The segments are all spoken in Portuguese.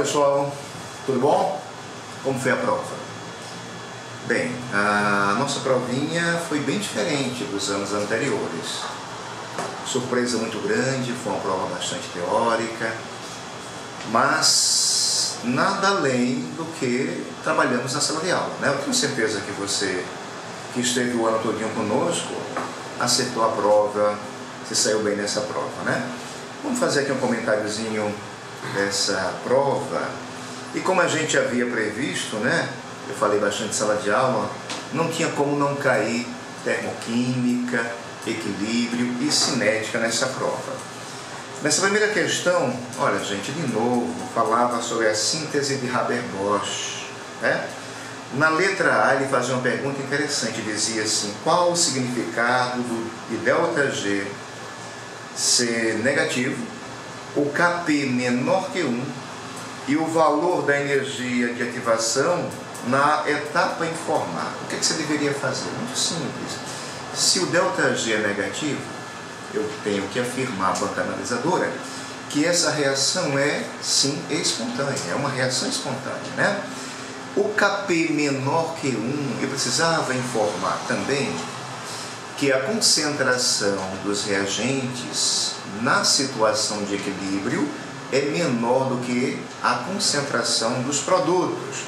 pessoal, tudo bom? Como foi a prova? Bem, a nossa provinha foi bem diferente dos anos anteriores. Surpresa muito grande, foi uma prova bastante teórica, mas nada além do que trabalhamos na sala de aula, né? Eu tenho certeza que você que esteve o ano todinho conosco acertou a prova, se saiu bem nessa prova, né? Vamos fazer aqui um comentáriozinho dessa prova. E como a gente havia previsto, né? Eu falei bastante de sala de aula, não tinha como não cair termoquímica, equilíbrio e cinética nessa prova. Nessa primeira questão, olha gente, de novo, falava sobre a síntese de Haber-Bosch, né? Na letra A ele fazia uma pergunta interessante, dizia assim: qual o significado de ΔG ser negativo, o Kp menor que 1 e o valor da energia de ativação na etapa informada? O que você deveria fazer? Muito simples. Se o ΔG é negativo, eu tenho que afirmar à banca analisadora que essa reação é, sim, espontânea, é uma reação espontânea, né? O Kp menor que 1, eu precisava informar também que a concentração dos reagentes na situação de equilíbrio é menor do que a concentração dos produtos.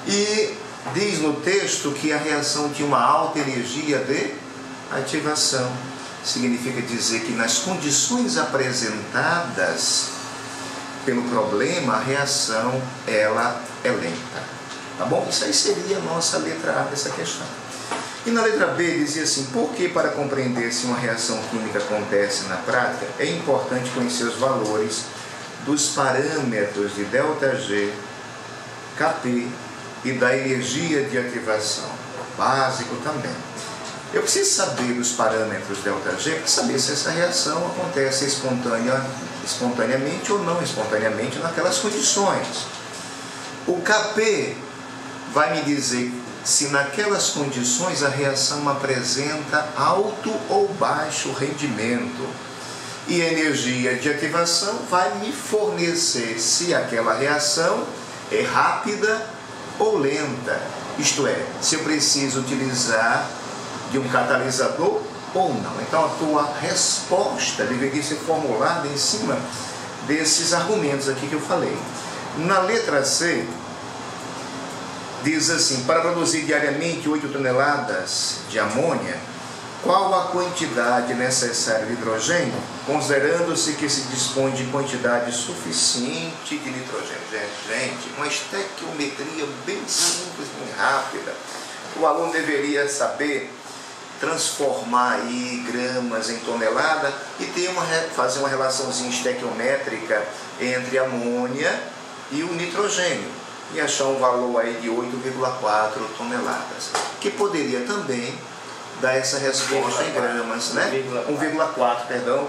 E diz no texto que a reação tinha uma alta energia de ativação. Significa dizer que nas condições apresentadas pelo problema, a reação ela é lenta. Tá bom? Isso aí seria a nossa letra A dessa questão. E na letra B dizia assim: por que para compreender se uma reação química acontece na prática, é importante conhecer os valores dos parâmetros de ΔG, Kp e da energia de ativação. Básico também. Eu preciso saber os parâmetros ΔG para saber se essa reação acontece espontaneamente ou não espontaneamente naquelas condições. O Kp vai me dizer se naquelas condições a reação apresenta alto ou baixo rendimento. E a energia de ativação vai me fornecer se aquela reação é rápida ou lenta. Isto é, se eu preciso utilizar de um catalisador ou não. Então a tua resposta deveria ser formulada em cima desses argumentos aqui que eu falei. Na letra C, diz assim: para produzir diariamente 8 toneladas de amônia, qual a quantidade necessária de hidrogênio, considerando-se que se dispõe de quantidade suficiente de nitrogênio? Gente, uma estequiometria bem simples, bem rápida. O aluno deveria saber transformar aí gramas em tonelada e fazer uma relaçãozinha estequiométrica entre a amônia e o nitrogênio e achar um valor aí de 8,4 toneladas, que poderia também dar essa resposta em gramas, né? 1,4, perdão,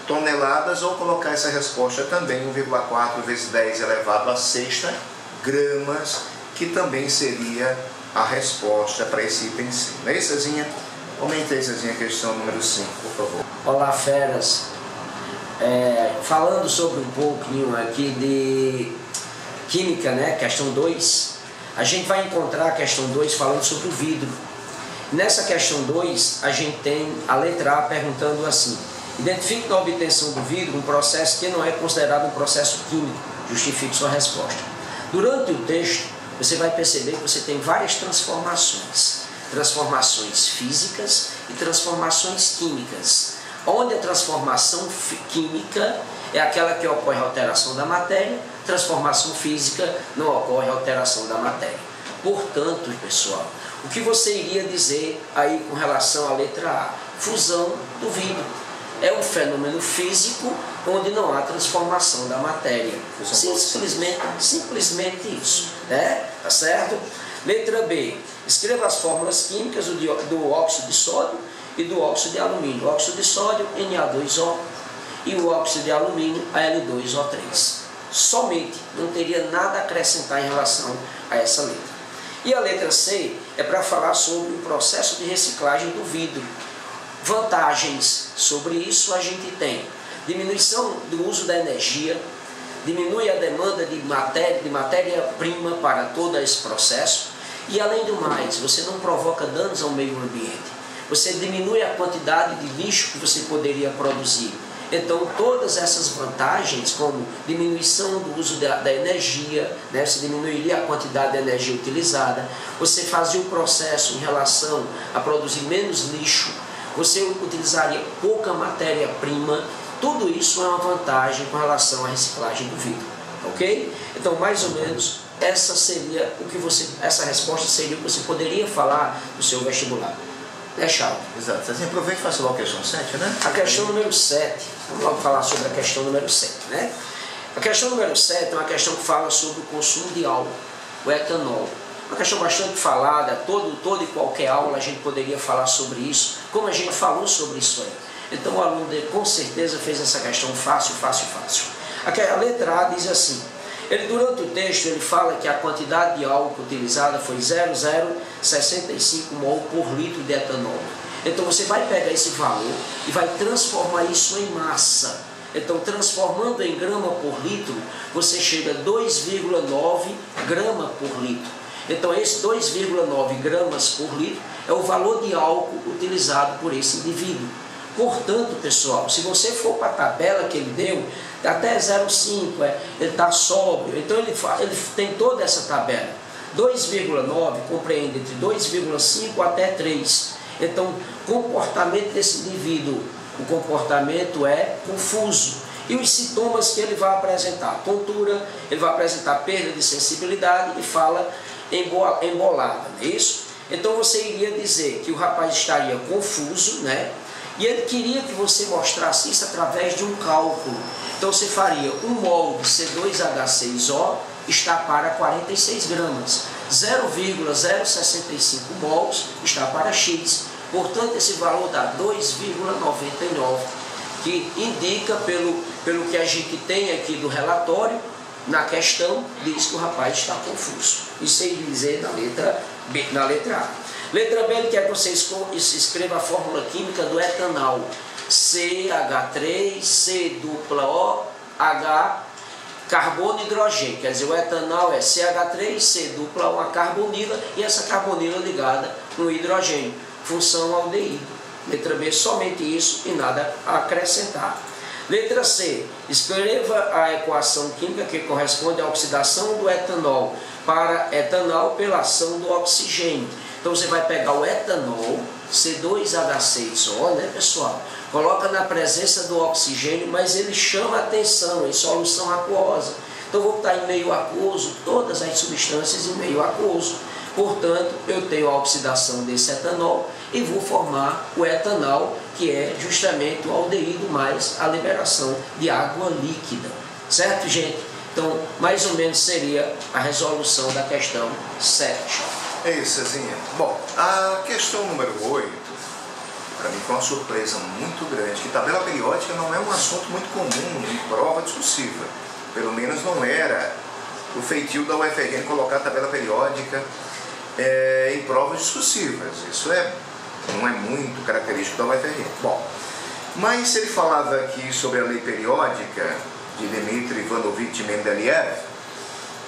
toneladas, ou colocar essa resposta também 1,4 vezes 10 elevado a sexta gramas, que também seria a resposta para esse item C. Não é isso, Cezinha? Comente aí, Cezinha, a questão número 5, por favor. Olá, feras. Falando sobre um pouquinho aqui de química, né? Questão 2, a gente vai encontrar a questão 2 falando sobre o vidro. Nessa questão 2, a gente tem a letra A perguntando assim: identifique na obtenção do vidro um processo que não é considerado um processo químico, justifique sua resposta. Durante o texto, você vai perceber que você tem várias transformações físicas e transformações químicas, onde a transformação química é aquela que ocorre a alteração da matéria, transformação física não ocorre a alteração da matéria. Portanto, pessoal, o que você iria dizer aí com relação à letra A? Fusão do vidro. É um fenômeno físico onde não há transformação da matéria. Simplesmente isso, né? Tá certo? Letra B. Escreva as fórmulas químicas do óxido de sódio e do óxido de alumínio. O óxido de sódio, Na2O, e o óxido de alumínio, Al2O3. Somente, não teria nada a acrescentar em relação a essa letra. E a letra C é para falar sobre o processo de reciclagem do vidro. Vantagens sobre isso a gente tem: diminuição do uso da energia, diminui a demanda de matéria-prima para todo esse processo e, além do mais, você não provoca danos ao meio ambiente. Você diminui a quantidade de lixo que você poderia produzir. Então, todas essas vantagens, como diminuição do uso da energia, né? Você diminuiria a quantidade de energia utilizada, você fazia o processo em relação a produzir menos lixo, você utilizaria pouca matéria-prima, tudo isso é uma vantagem com relação à reciclagem do vidro, ok? Então, mais ou menos, essa resposta seria o que você poderia falar no seu vestibular. É chato. Exato. Assim, aproveita e faça logo a questão 7, né? A questão número 7, vamos logo falar sobre a questão número 7, né? A questão número 7 é uma questão que fala sobre o consumo de álcool, o etanol. Uma questão bastante falada, toda e qualquer aula a gente poderia falar sobre isso, como a gente falou sobre isso aí. Então o aluno com certeza fez essa questão fácil. A letra A diz assim: durante o texto ele fala que a quantidade de álcool utilizada foi 0,065 mol por litro de etanol. Então você vai pegar esse valor e vai transformar isso em massa. Então, transformando em grama por litro, você chega a 2,9 grama por litro. Então, esse 2,9 gramas por litro é o valor de álcool utilizado por esse indivíduo. Portanto, pessoal, se você for para a tabela que ele deu, até 0,5, ele está sóbrio. Então, ele tem toda essa tabela. 2,9 compreende entre 2,5 até 3. Então, o comportamento desse indivíduo, o comportamento é confuso. E os sintomas que ele vai apresentar: tontura, ele vai apresentar perda de sensibilidade e fala embolada, não é isso? Então você iria dizer que o rapaz estaria confuso, né? E ele queria que você mostrasse isso através de um cálculo. Então você faria 1 mol de C2H6O está para 46 gramas, 0,065 mols está para X. Portanto, esse valor dá 2,99, que indica, pelo que a gente tem aqui do relatório, na questão, diz que o rapaz está confuso. Isso aí dizer na letra B, na letra A. Letra B, ele quer que você escreva a fórmula química do etanol. CH3, C-O, H, carbono e hidrogênio. Quer dizer, o etanol é CH3, C-O, uma carbonila, e essa carbonila ligada com hidrogênio. Função aldeído. Letra B, somente isso e nada a acrescentar. Letra C, escreva a equação química que corresponde à oxidação do etanol para etanol pela ação do oxigênio. Então você vai pegar o etanol, C2H6O, né, pessoal? Coloca na presença do oxigênio, mas ele chama a atenção em solução aquosa. Então vou botar em meio aquoso todas as substâncias em meio aquoso. Portanto, eu tenho a oxidação desse etanol e vou formar o etanol, que é justamente o aldeído mais a liberação de água líquida. Certo, gente? Então, mais ou menos seria a resolução da questão 7. É isso, Cezinha. Bom, a questão número 8, para mim foi uma surpresa muito grande, que tabela periódica não é um assunto muito comum em prova discursiva. Pelo menos não era o feitio da UFRN colocar a tabela periódica em provas discursivas. Isso não é muito característico da UFRN. Bom, mas ele falava aqui sobre a lei periódica de Dmitry Ivanovich Mendeleev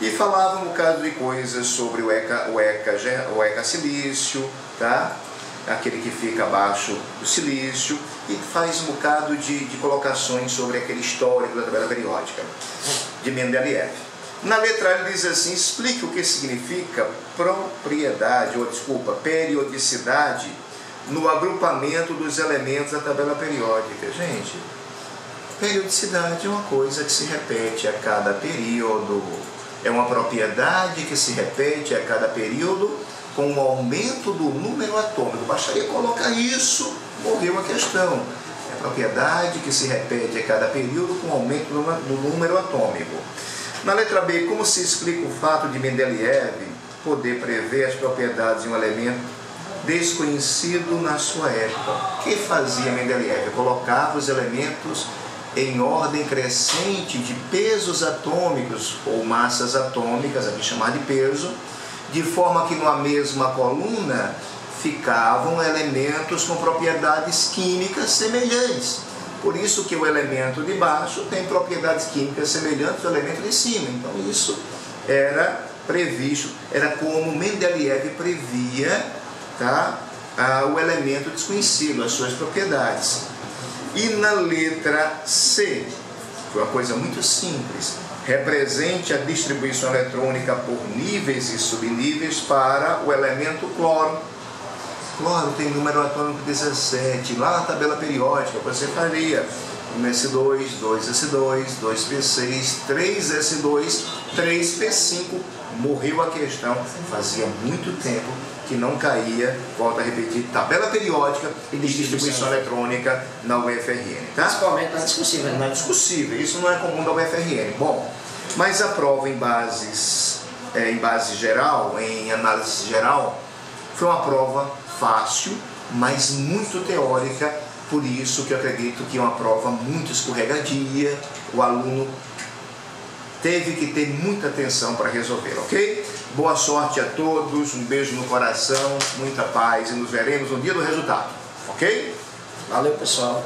e falava um bocado de coisas sobre o ECA silício, tá? Aquele que fica abaixo do silício, e faz um bocado de colocações sobre aquele histórico da tabela periódica de Mendeleev. Na letra A ele diz assim: explique o que significa periodicidade no agrupamento dos elementos da tabela periódica. Gente, periodicidade é uma coisa que se repete a cada período, é uma propriedade que se repete a cada período com o aumento do número atômico. Bastaria colocar isso, morreu a questão. É a propriedade que se repete a cada período com o aumento do número atômico. Na letra B, como se explica o fato de Mendeleev poder prever as propriedades de um elemento desconhecido na sua época? O que fazia Mendeleev? Colocava os elementos em ordem crescente de pesos atômicos ou massas atômicas, aqui chamado de peso, de forma que numa mesma coluna ficavam elementos com propriedades químicas semelhantes. Por isso que o elemento de baixo tem propriedades químicas semelhantes ao elemento de cima. Então isso era previsto, era como Mendeleev previa, tá? O elemento desconhecido, as suas propriedades. E na letra C, foi uma coisa muito simples, represente a distribuição eletrônica por níveis e subníveis para o elemento cloro. Cloro tem número atômico 17, lá na tabela periódica você faria 1s2, 2s2, 2p6, 3s2, 3p5. Morreu a questão, fazia muito tempo que não caía, volto a repetir, tabela periódica e distribuição eletrônica na UFRN, tá? Principalmente na discussível. Na discussível, isso não é comum da UFRN. Bom, mas a prova em base geral, em análise geral, foi uma prova fácil, mas muito teórica, por isso que eu acredito que é uma prova muito escorregadia, o aluno teve que ter muita atenção para resolver, ok? Boa sorte a todos, um beijo no coração, muita paz e nos veremos no dia do resultado, ok? Valeu, pessoal.